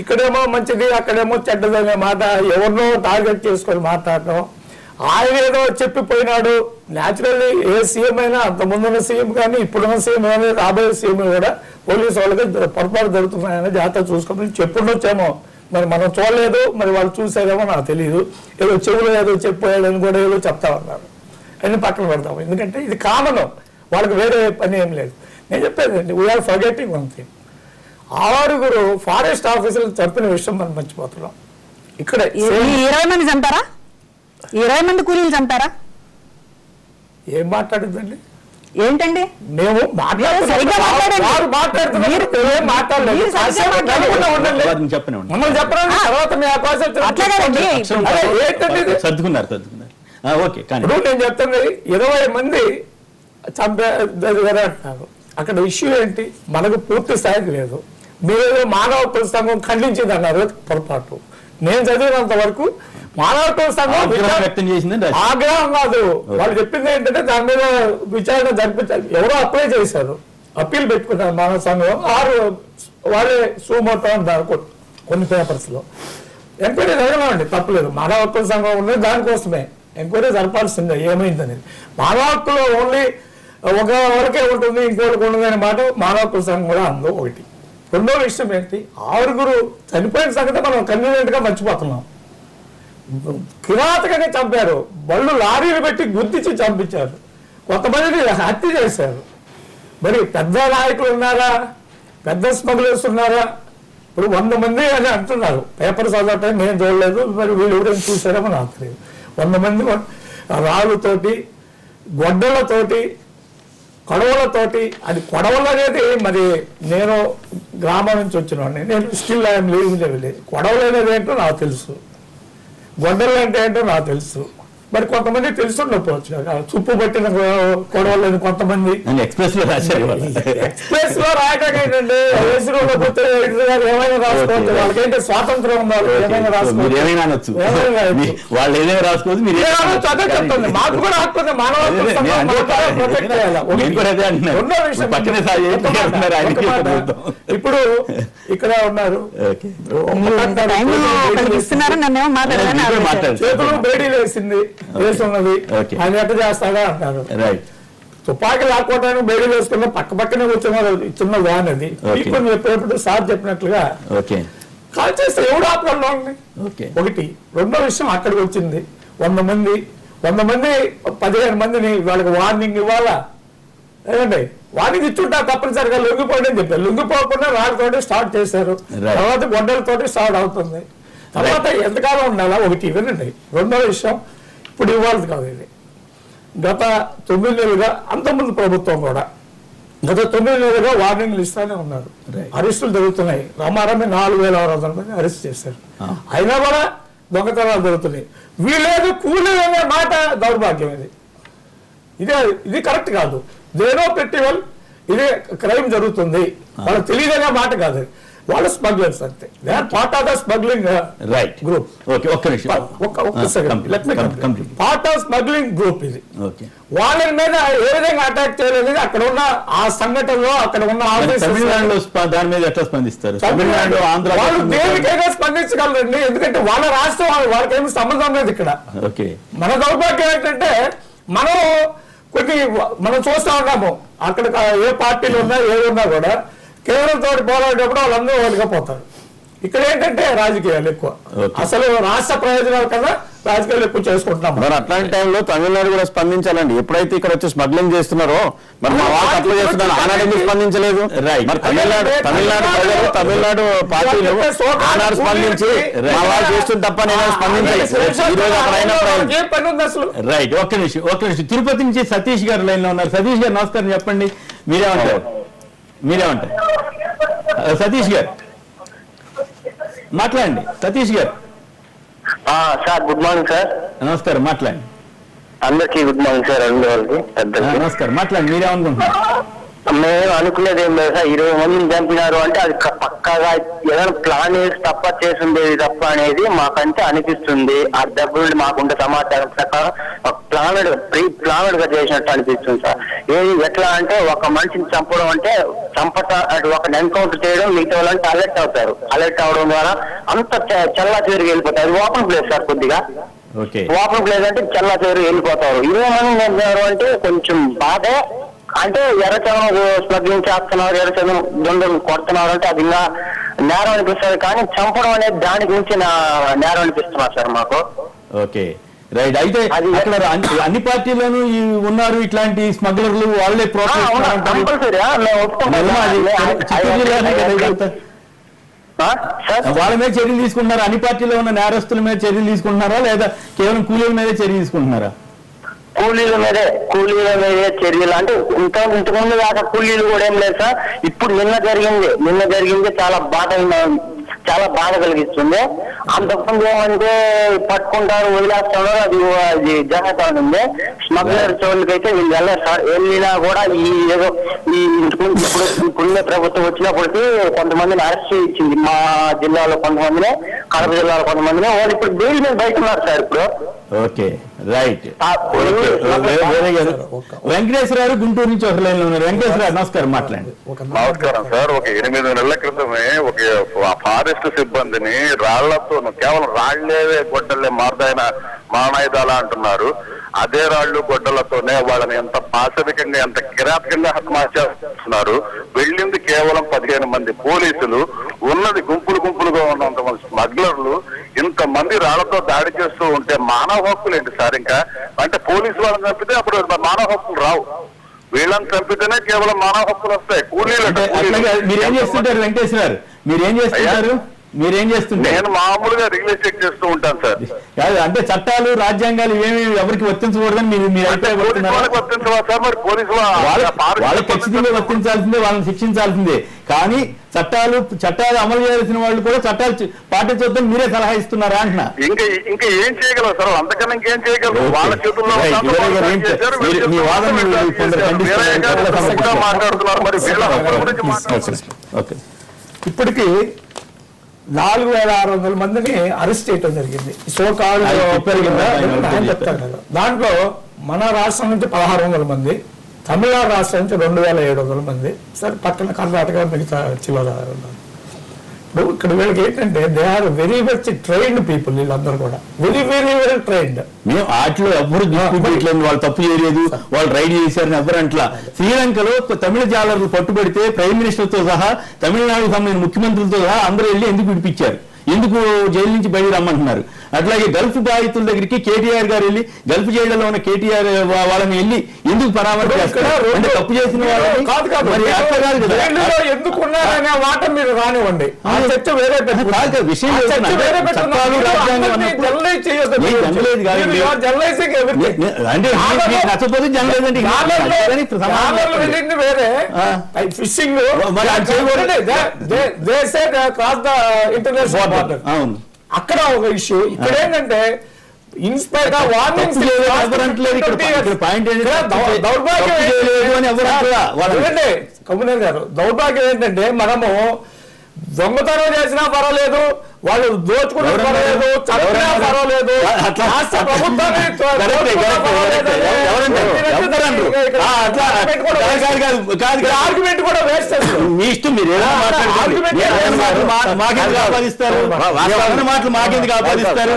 ఇక్కడేమో మంచిది, అక్కడేమో చెడ్డది అనే మాట ఎవరినో టార్గెట్ చేసుకొని మాట్లాడటం. ఆయన ఏదో చెప్పిపోయినాడు. న్యాచురల్లీ ఏ సీఎం అయినా, అంత ముందున్న సీఎం కానీ ఇప్పుడున్న సీఎం కానీ రాబోయే సీఎం కూడా పోలీసు వాళ్ళకి పొరపాటు జరుగుతున్నాయని జాగ్రత్త చూసుకోమని చెప్పుండొచ్చేమో. మరి మనం చూడలేదు, మరి వాళ్ళు చూసారేమో నాకు తెలియదు. ఏదో చెవులు ఏదో చెప్పాడని కూడా ఏదో చెప్తా ఉన్నారు. అన్ని పక్కన పెడతాము, ఎందుకంటే ఇది కామన్, వాళ్ళకి వేరే పని ఏం లేదు. నేను చెప్పేది we are forgetting one thing. 6 forest ఆఫీసర్లు చంపిన విషయం మనం మర్చిపోతున్నాం. ఇక్కడ 20 మంది చంపారా? 20 మంది కూలీలు చంపారా? ఏం మాట్లాడుతుందండి? ఏంటండి మేము నేను చెప్తుంది 20 మంది చంపారు అంటున్నారు. అక్కడ ఇష్యూ ఏంటి? మనకు పూర్తి స్థాయికి లేదు. మీరేదో మానవ సంఘం ఖండించింది అన్నారు, పొరపాటు. నేను చదివినంత వరకు మానవ సంఘం వ్యక్తం చేసింది ఆగ్రహం కాదు. వాళ్ళు చెప్పింది ఏంటంటే దాని మీద విచారణ జరిపించాలి. ఎవరో అప్లై చేశారు, అప్పీల్ పెట్టుకున్నారు మానవ సంఘం. వాళ్ళే సూమోటో అంటారు కొన్ని పేపర్స్ లో. ఎంక్వైరీ జరగనండి, తప్పలేదు. మానవ హక్కుల సంఘం ఉన్నది దానికోసమే. ఎంక్వైరీ జరపాల్సిందే ఏమైందనేది. మానవ హక్కులో ఓన్లీ ఒక వరకే ఉంటుంది, ఇంకోటికి ఉండదు అనే మాట మానవ హక్కుల సంఘం కూడా అందో ఒకటి. రెండో విషయం ఏంటి? 6 చనిపోయిన సంగతి మనం కన్వీనియంట్ గా మర్చిపోతున్నాం. కిరాతకంగా చంపారు. బళ్ళు లారీలు పెట్టి గుర్తించి చంపించారు. కొంతమందిని హత్య చేశారు. మరి పెద్ద నాయకులు ఉన్నారా? పెద్ద స్మగ్లర్స్ ఉన్నారా? ఇప్పుడు 100 మంది అని అంటున్నారు. పేపర్ చదవటం నేను చూడలేదు, మరి వీళ్ళు ఎవరైనా చూసారేమో నాకు తెలియదు. 100 మంది రాళ్ళతోటి, గొడ్డలతోటి, కొడవలతోటి. అది కొడవలు అనేది మరి నేను గ్రామం నుంచి వచ్చినవాడిని, నేను స్టిల్ ఐఎమ్ లివింగ్ విలేజ్. కొడవలు అనేది ఏంటో నాకు తెలుసు, గొడ్డలు అంటే ఏంటో నాకు తెలుసు. మరి కొంతమంది తెలుసుండకపోవచ్చు, చుప్పు పట్టిన కొడవలని కొంతమంది ఎక్స్ప్రెస్ లో రాశారు. ఎక్స్ప్రెస్ లో రాయటం ఏంటంటే ఏసీలో పోతే ఏమైనా రాసుకోవచ్చు, వాళ్ళకేంటే స్వాతంత్రం ఉండాలి, ఏమైనా రాసుకోవచ్చు, ఏమైనా అనొచ్చు, వాళ్ళు ఏదైనా రాసుకోవచ్చు, మీరు అదే చెప్తుంది. మాకు కూడా హక్కు మానవ ఇప్పుడు ఇక్కడ ఉన్నారు, చేతులు బేడీలు వేసింది వేసున్నది, ఆయన ఎట్ట చేస్తాడా అంటారు. తుపాకీ లాక్కోవడానికి బేడీలు వేసుకున్న పక్క పక్కనే కూర్చున్నారు, చిన్న వ్యాన్ అది. ఇప్పుడు చెప్పేటప్పుడు సార్ చెప్పినట్లుగా కాల్ చేస్తే ఎవడు ఆపగలను ఒకటి. రెండో విషయం అక్కడికి వచ్చింది 100 మంది 15 మందిని వాళ్ళకి వార్నింగ్ ఇవ్వాలా, ఏదండి వార్నింగ్ ఇచ్చుంటా తప్పనిసరిగా లొంగిపోండి అని చెప్పారు. లొంగిపోకుండా రాళ్ళతోటి స్టార్ట్ చేశారు, తర్వాత గొడ్డలతోటి స్టార్ట్ అవుతుంది. తర్వాత ఎంతకాలం ఉండాలా ఒకటి వినండి. రెండో విషయం ఇప్పుడు ఇవ్వాలి కాదు, ఇది గత 9 నెలలుగా అంతకుముందు ప్రభుత్వం కూడా గత 9 నెలలుగా వార్నింగ్లు ఇస్తానే ఉన్నారు. అరెస్టులు జరుగుతున్నాయి, రమారమి 4600 మంది అరెస్ట్ చేశారు. అయినా కూడా దొంగతనాలు జరుగుతున్నాయి. వీళ్ళేది కూలీ అనే మాట దౌర్భాగ్యం. ఇది కరెక్ట్ కాదు. దేనో ఫెస్టివల్ ఇది క్రైమ్ జరుగుతుంది, వాళ్ళకి తెలియదనే మాట కాదు, వాళ్ళు స్మగ్లర్స్ అంతే. They are part of the smuggling group. Part of smuggling group ఇది. వాళ్ళ మీద ఏ విధంగా అటాక్ చేయలేదు, అక్కడ ఉన్న ఆ సంఘటనలో అక్కడ ఉన్న తమిళనాడులో దాని మీద ఎట్లా స్పందిస్తారు? తమిళనాడు, ఆంధ్ర వాళ్ళు దేనికైనా స్పందించగలరండి, ఎందుకంటే వాళ్ళ రాష్ట్రం వాళ్ళకి ఏమి సంబంధం లేదు ఇక్కడ. మన దౌర్భాగ్యం ఏంటంటే మనం చూస్తా ఉన్నాము, అక్కడ ఏ పార్టీలు ఉన్నా ఏదున్నా కూడా కేవలం తోటి పోరాడేటప్పుడు వాళ్ళందరూ ఓడికపోతారు. ఇక్కడ ఏంటంటే రాజకీయాలు ఎక్కువ, అసలు రాష్ట్ర ప్రయోజనాల కన్నా రాజకీయాలు ఎక్కువ చేసుకుంటున్నాం. మరి అట్లాంటి టైంలో తమిళనాడు కూడా స్పందించాలండి. ఎప్పుడైతే ఇక్కడ వచ్చి స్మగ్లింగ్ చేస్తున్నారో మరి మా వాళ్ళు అప్లై చేస్తున్నారు, ఆనాడు ఎందుకు స్పందించలేదు? మరి తమిళనాడు ప్రజలు, తమిళనాడు పార్టీలు ఆనాడు స్పందించి మా వాళ్ళు చేస్తుంది తప్ప నేను స్పందించలేదు. ఈ రోజు అక్కడ రైట్. ఒక్క నిమిషం తిరుపతి నుంచి సతీష్ గారు లైన్ లో ఉన్నారు. సతీష్ గారు నమస్కారం, చెప్పండి మీరేమంటారు? సతీష్ గారు మాట్లాడండి. సతీష్ గారు సార్ గుడ్ మార్నింగ్ సార్. నమస్కారం, మాట్లాడండి. అందరికీ గుడ్ మార్నింగ్ సార్. నమస్కారం, మాట్లాడండి. మీరేమనుకుంటున్నారు? మేము అనుకునేది ఏం లేదు సార్, 20 మందిని చంపినారు అంటే అది పక్కాగా ఏదైనా ప్లాన్ వేసి తప్ప చేసిండేది తప్ప అనేది మాకంటే అనిపిస్తుంది. ఆ దగ్గర నుండి మాకుంటే సమాచారం ప్రకారం ప్రీ ప్లానెడ్ గా చేసినట్టు అనిపిస్తుంది సార్. ఏది ఎట్లా అంటే ఒక మనిషిని చంపడం అంటే ఒక ఎన్కౌంటర్ చేయడం, మిగతా వాళ్ళంటే అలర్ట్ అవుతారు. అలర్ట్ అవడం ద్వారా అంత చల్లా చేరుకు వెళ్ళిపోతారు. అది ఓపెన్ ప్లేస్ సార్, కొద్దిగా ఓపెన్ ప్లేస్ అంటే చల్లా చేరుకు వెళ్ళిపోతారు. 20 మంది చంపినారు అంటే కొంచెం బాధే. అంటే ఎర్రచందనం స్మగ్లింగ్ చేస్తున్నారు, ఎర్రచందనం దొంగలు కొడుతున్నారు అంటే అది ఇంకా నేరం అనిపిస్తుంది. కానీ చంపడం అనేది దాని గురించి నేరం అనిపిస్తున్నారు సార్ మాకు. Okay right. అయితే అక్కడ అన్ని పార్టీలోనూ ఉన్నారు ఇట్లాంటి స్మగ్లర్లు, వాళ్ళే వాళ్ళ మీద చర్యలు తీసుకుంటున్నారా? అన్ని పార్టీలో ఉన్న నేరస్తుల మీద చర్యలు తీసుకుంటున్నారా లేదా కేవలం కూలీల మీద చర్య తీసుకుంటున్నారా? కూలీల మీదే చర్యలు. అంటే ఇంతకుముందు దాకా కూలీలు కూడా ఏం లేదు సార్. ఇప్పుడు నిన్న జరిగింది చాలా బాధ కలిగిస్తుంది. అంతకుముందు ఏమంటే పట్టుకుంటారు, వదిలేస్తున్నారు, అది జరుగుతా ఉంది. స్మగ్లర్ చోళ్ళకైతే వీళ్ళు వెళ్ళారు సార్. వెళ్ళినా కూడా ఇప్పుడున్న ప్రభుత్వం వచ్చినప్పటికీ కొంతమందిని అరెస్ట్ ఇచ్చింది. మా జిల్లాలో కొంతమందిని, కడప జిల్లాలో కొంతమందిని. వాళ్ళు ఇప్పుడు బెయిల్ మీద బయట ఉన్నారు సార్ ఇప్పుడు. Okay right. వెంకటేశ్వరరావు గుంటూరు నుంచి ఒక లైన్ లో ఉన్నారు. వెంకటేశ్వరరావు నమస్కారం, మాట్లాడండి. నమస్కారం సార్. ఒక 8 నెలల క్రితమే ఒక ఫారెస్ట్ సిబ్బందిని రాళ్లతో, కేవలం రాళ్లే గొడ్డలే మారణాయుధాలా అంటున్నారు. అదే రాళ్లు గొడ్డలతోనే వాళ్ళని ఎంత పాశవికంగా, ఎంత కిరాతకంగా హత్య చేస్తున్నారు. వెళ్ళింది కేవలం 15 మంది పోలీసులు, ఉన్నది గుంపులుగా ఉన్నంతమంది స్మగ్లర్లు. ఇంతమంది రాళ్లతో దాడి చేస్తూ ఉంటే మానవ హక్కులు ఏంటి సార్? ఇంకా అంటే పోలీసు వాళ్ళని చంపితే అప్పుడు మానవ హక్కులు రావు, వీళ్ళని చంపితేనే కేవలం మానవ హక్కులు వస్తాయి. కూలీలు మీరేం చేస్తుంటారు వెంకటేశ్వర గారు? మీరేం చేస్తుంటారు? మీరేం చేస్తుంటారు? నేను మామూలుగా రియల్ ఎస్టేట్ చేస్తూ ఉంటాను సార్. కాదు, అంటే చట్టాలు రాజ్యాంగాలు ఇవేమి ఎవరికి వర్తించకూడదని మీరు అభిప్రాయపడుతున్నారా? వర్తించవా సార్? మరి పోలీసులు వాళ్ళకి ఖచ్చితంగా వర్తించాల్సిందే, వాళ్ళని శిక్షించాల్సిందే. కానీ చట్టాలు అమలు చేయాల్సిన వాళ్ళు కూడా చట్టాలు పాటించొద్దని మీరే సలహా ఇస్తున్నారా అంటున్నా. ఇంకా ఏం చేయగలరు సార్? అంతకన్నా ఇంకేం చేయగలరు? వాళ్ళ చేతుల్లో మీ వాదన మాట్లాడుతున్నారు. మరి వీళ్ళ హక్కుల గురించి మాట్లాడుతున్నారు. ఓకే, ఇప్పటికీ 4600 మందిని అరెస్ట్ చేయడం జరిగింది. సోకాళ్ళు చెప్తాను కదా. దాంట్లో మన రాష్ట్రం నుంచి 1600 మంది, తమిళనాడు రాష్ట్రం నుంచి 2700 మంది, సరే పక్కన కర్ణాటక మిగతా చిల్లర ఉన్నారు. ఇప్పుడు ఇక్కడ వీళ్ళకి ఏంటంటే they are very much trained people. వీళ్ళందరూ కూడా వెరీ వెరీ వెరీ ట్రైన్డ్. మేము వాటిలో ఎవరు తీసుకోవట్లేదు, వాళ్ళు తప్పు చేయలేదు, వాళ్ళు రైడ్ చేశారని ఎవరు అంటలా. శ్రీలంకలో తమిళ జాలర్లు పట్టుబడితే ప్రైమ్ మినిస్టర్ తో సహా, తమిళనాడుకు సంబంధించిన ముఖ్యమంత్రులతో సహా అందరూ వెళ్ళి ఎందుకు విడిపించారు, ఎందుకు జైలు నుంచి బయట రమ్మంటున్నారు. అట్లాగే గల్ఫ్ బాధితుల దగ్గరికి కేటీఆర్ గారు వెళ్ళి, గల్ఫ్ జైళ్లలో ఉన్న కేటీఆర్ వాళ్ళని వెళ్ళి ఎందుకు పరామర్శ చేస్తారు? అంటే తప్పు చేసిన వాళ్ళని మరి అట్లా కాదు కదా. ఎందుకున్నారనే మాట మీరు రానివ్వండి, ఆ చర్చ వేరే విషయం అంటే నచ్చపోతే జనలేదండి వేరే ఫిషింగ్ ఇంటర్నేషనల్ బార్డర్. అవును, అక్కడ ఒక ఇష్యూ. ఇక్కడ ఏంటంటే ఇన్స్పైర్ వార్నింగ్స్ కమ్యూనల్ గారు, దౌర్భాగ్యం ఏంటంటే మనము దొంగతనం చేసినా పర్వాలేదు, వాళ్ళు దోచుకున్నా పర్వాలేదు, చదివినా పర్వాలేదు, రాష్ట్ర ప్రభుత్వాన్ని ఆర్గ్యుమెంట్ కూడా వేస్ట్ చేస్తారు. మీ ఇష్టం, మీరు మాకెందుకు ఆపాదిస్తారు, మాటలు మాకెందుకు ఆపాదిస్తారు?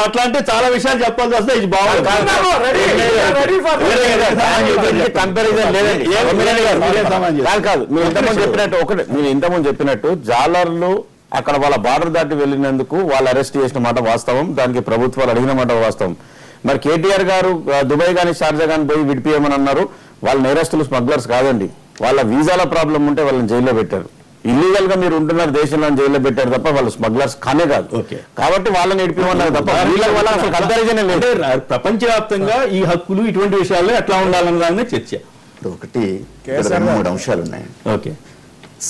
అట్లా అంటే చాలా విషయాలు చెప్పాల్సి వస్తే ఇది బాగుంది. కాదు, మీరు ఇంతకుముందు చెప్పినట్టు జాలర్లు అక్కడ వాళ్ళ బార్డర్ దాటి వెళ్ళినందుకు వాళ్ళు అరెస్ట్ చేసిన మాట వాస్తవం, దానికి ప్రభుత్వాలు అడిగిన మాట వాస్తవం. మరి కేటీఆర్ గారు దుబాయ్ కానీ షార్జా కానీ పోయి విడిపియమని అన్నారు. వాళ్ళ నేరస్తులు స్మగ్లర్స్ కాదండి, వాళ్ళ వీసాల ప్రాబ్లం ఉంటే వాళ్ళని జైల్లో పెట్టారు. ఇల్లీగల్ గా మీరు ఉంటున్నారు దేశంలో జైల్లో పెట్టారు తప్ప వాళ్ళు స్మగ్లర్స్ కానే కాదు. కాబట్టి వాళ్ళని నడిపిమన్నారు తప్ప వీళ్ళ అసలు కంపారిజన్ లేదు. ప్రపంచవ్యాప్తంగా ఈ హక్కులు ఇటువంటి విషయాల్లో ఎట్లా ఉండాలన్నదాన్ని చర్చ. ఒకటి 3 అంశాలు ఉన్నాయి. ఓకే,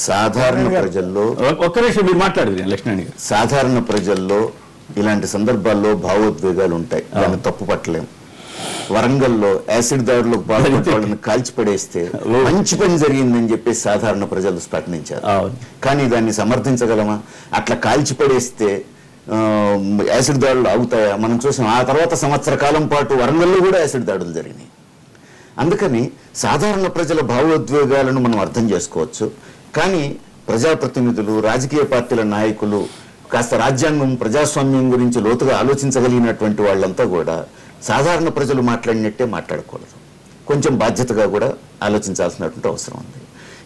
సాధారణ ప్రజల్లో ఒక్క నిమిషం మీరు మాట్లాడదు లక్ష్మణ్ గారు. సాధారణ ప్రజల్లో ఇలాంటి సందర్భాల్లో భావోద్వేగాలు ఉంటాయి, దాన్ని తప్పు పట్టలేము. వరంగల్లో యాసిడ్ దాడులకు పాల్గొన్న వాళ్ళని కాల్చిపడేస్తే మంచి పని జరిగిందని చెప్పి సాధారణ ప్రజలు స్పందించారు. కానీ దాన్ని సమర్థించగలమా? అట్లా కాల్చిపడేస్తే యాసిడ్ దాడులు ఆగుతాయా? మనం చూసాం. ఆ తర్వాత సంవత్సర కాలం పాటు వరంగల్లో కూడా యాసిడ్ దాడులు జరిగినాయి. అందుకని సాధారణ ప్రజల భావోద్వేగాలను మనం అర్థం చేసుకోవచ్చు. కానీ ప్రజాప్రతినిధులు, రాజకీయ పార్టీల నాయకులు కాస్త రాజ్యాంగం, ప్రజాస్వామ్యం గురించి లోతుగా ఆలోచించగలిగినటువంటి వాళ్ళంతా కూడా సాధారణ ప్రజలు మాట్లాడినట్టే మాట్లాడకూడదు, కొంచెం బాధ్యతగా కూడా ఆలోచించాల్సినటువంటి అవసరం ఉంది.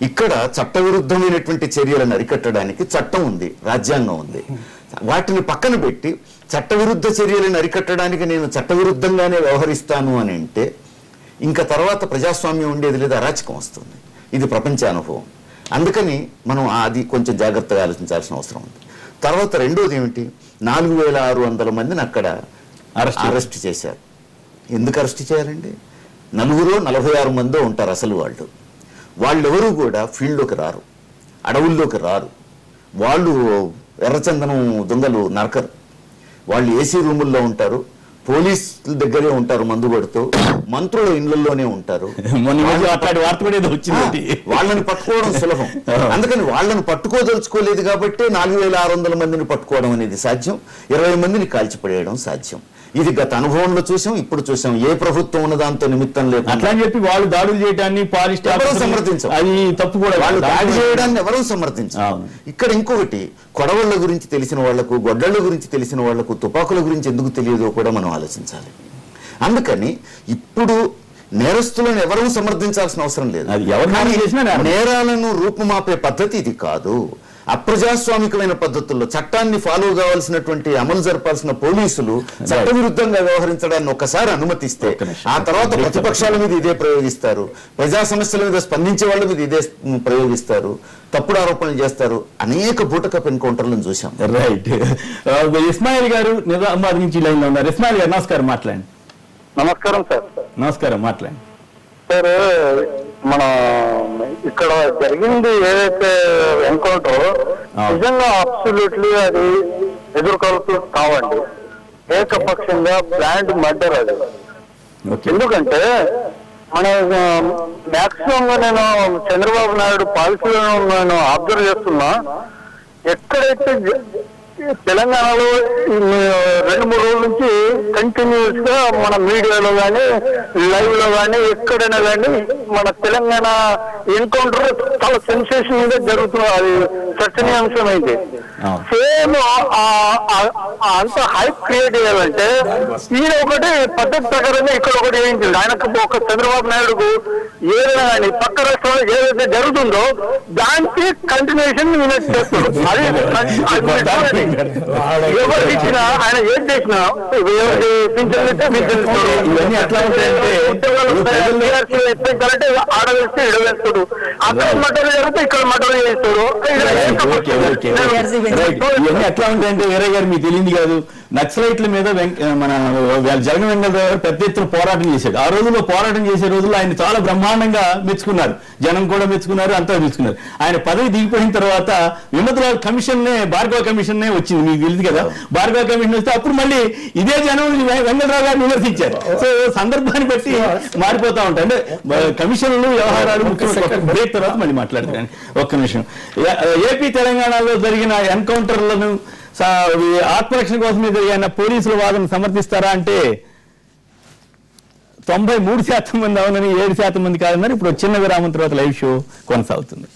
ఇక్కడ చట్టవిరుద్ధమైనటువంటి చర్యలను అరికట్టడానికి చట్టం ఉంది, రాజ్యాంగం ఉంది. వాటిని పక్కన పెట్టి చట్టవిరుద్ధ చర్యలను అరికట్టడానికి నేను చట్టవిరుద్ధంగానే వ్యవహరిస్తాను అని అంటే ఇంకా తర్వాత ప్రజాస్వామ్యం ఉండేది లేదా, అరాచకం వస్తుంది. ఇది ప్రపంచ అనుభవం. అందుకని మనం అది కొంచెం జాగ్రత్తగా ఆలోచించాల్సిన అవసరం ఉంది. తర్వాత రెండోది ఏమిటి, 4600 మందిని అక్కడ అరెస్ట్ చేశారు. ఎందుకు అరెస్ట్ చేయాలండి? 46 మందో ఉంటారు అసలు వాళ్ళెవరూ కూడా ఫీల్డ్లోకి రారు, అడవుల్లోకి రారు, వాళ్ళు ఎర్రచందనం దొంగలు నరకరు, వాళ్ళు ఏసీ రూముల్లో ఉంటారు, పోలీసుల దగ్గరే ఉంటారు, మందు కొడుతూ మంత్రుల ఇళ్లలోనే ఉంటారు. వాళ్ళని పట్టుకోవడం సులభం. అందుకని వాళ్ళని పట్టుకోదలుచుకోలేదు కాబట్టి 4600 మందిని పట్టుకోవడం అనేది సాధ్యం, 20 మందిని కాల్చిపడేయడం సాధ్యం. ఇది గత అనుభవంలో చూసాం, ఇప్పుడు చూసాం. ఏ ప్రభుత్వం ఉన్న దాంతో నిమిత్తం లేదు. అట్లా అని చెప్పి వాళ్ళు దాడులు చేయడాన్ని సమర్థించారు, అది తప్పు కూడా. వాళ్ళు దాడి చేయడాన్ని ఎవరూ సమర్థించారు. ఇక్కడ ఇంకొకటి, కొడవళ్ల గురించి తెలిసిన వాళ్లకు, గొడ్డళ్ల గురించి తెలిసిన వాళ్లకు తుపాకుల గురించి ఎందుకు తెలియదో కూడా మనం ఆలోచించాలి. అందుకని ఇప్పుడు నేరస్తులను ఎవరూ సమర్థించాల్సిన అవసరం లేదు. నేరాలను రూపుమాపే పద్ధతి ఇది కాదు. అప్రజాస్వామికమైన పద్ధతుల్లో చట్టాన్ని ఫాలో కావాల్సినటువంటి అమలు జరపాల్సిన పోలీసులు చట్టవిరుద్ధంగా వ్యవహరించడాన్ని ఒకసారి అనుమతిస్తే ఆ తర్వాత ప్రతిపక్షాల మీద ఇదే ప్రయోగిస్తారు, ప్రజా సమస్యల మీద స్పందించే వాళ్ళ మీద ఇదే ప్రయోగిస్తారు, తప్పుడు ఆరోపణలు చేస్తారు. అనేక బూటకప్ ఎన్కౌంటర్లను చూసాం. రైట్. ఇస్మాయిల్ గారు నిజామాబాద్ నుంచి లైన్ లో ఉన్నారు. ఇస్మాయిల్ గారు నమస్కారం, మాట్లాడండి. నమస్కారం సార్. నమస్కారం, మాట్లాడండి సార్. మన ఇక్కడ జరిగింది ఏదైతే ఎన్కౌంటర్ నిజంగా అబ్సల్యూట్లీ అది ఎదుర్కొలుతూ కావండి. ఏకపక్షంగా ప్లాంట్ మర్డర్ అది. ఎందుకంటే మన మాక్సిమం గా నేను చంద్రబాబు నాయుడు పాలసీలను నేను అబ్జర్వ్ చేస్తున్నా, ఎక్కడైతే తెలంగాణలో 2-3 రోజుల నుంచి కంటిన్యూస్ గా మన మీడియాలో కానీ లైవ్ లో కానీ ఎక్కడైనా కానీ మన తెలంగాణ ఎన్కౌంటర్ చాలా సెన్సేషన్ గా జరుగుతుంది. అది చర్చనీయాంశమైంది. సేమ్ అంత హైప్ క్రియేట్ చేయాలంటే ఈయన ఒకటి పద్ధతి ప్రకారంగా ఇక్కడ ఒకటి ఏంటి, ఆయనకు ఒక చంద్రబాబు నాయుడుకు ఏదైనా కానీ పక్క రాష్ట్రంలో ఏదైతే జరుగుతుందో దానికి కంటిన్యూషన్ ఈయన చేస్తాడు. అది ఎవరు ఇచ్చినా ఆయన ఏం చేసినా ఇవన్నీ ఎట్లా ఉంటాయంటే ఆడవేస్తే ఇడవేస్తాడు. అక్కడ మటలు జరిగితే ఇక్కడ మటలు చేస్తాడు. ఇవన్నీ ఎట్లా ఉంటాయంటే వీరయ్య గారు మీకు తెలియదు కాదు, నక్సలైట్ల మీద మన జగన్ వెంకటరావు గారు పెద్ద ఎత్తున పోరాటం చేశాడు. ఆ రోజుల్లో పోరాటం చేసే రోజుల్లో ఆయన చాలా బ్రహ్మాండంగా మెచ్చుకున్నారు, జనం కూడా మెచ్చుకున్నారు, అంతా మెచ్చుకున్నారు. ఆయన పదవి దిగిపోయిన తర్వాత విమతరావు కమిషన్ భార్గవ కమిషన్ వచ్చింది, మీకు తెలియదు కదా. భార్గవ కమిషన్ వస్తే అప్పుడు మళ్ళీ ఇదే జనం వెంకటరావు గారిని విమర్శించారు. సో సందర్భాన్ని బట్టి మారిపోతా ఉంటాయి. అంటే కమిషన్లు వ్యవహారాలు ముఖ్యమైన బ్రేక్ తర్వాత మళ్ళీ మాట్లాడతాను. ఒక్క నిమిషం. ఏపీ తెలంగాణలో జరిగిన ఎన్కౌంటర్లను ఆత్మరక్షణ కోసం జరిగిన పోలీసుల వాదన సమర్థిస్తారా అంటే 93% మంది అవునని, 7% మంది కాదన్నారు. ఇప్పుడు చిన్న విరామం తర్వాత లైవ్ షో కొనసాగుతుంది.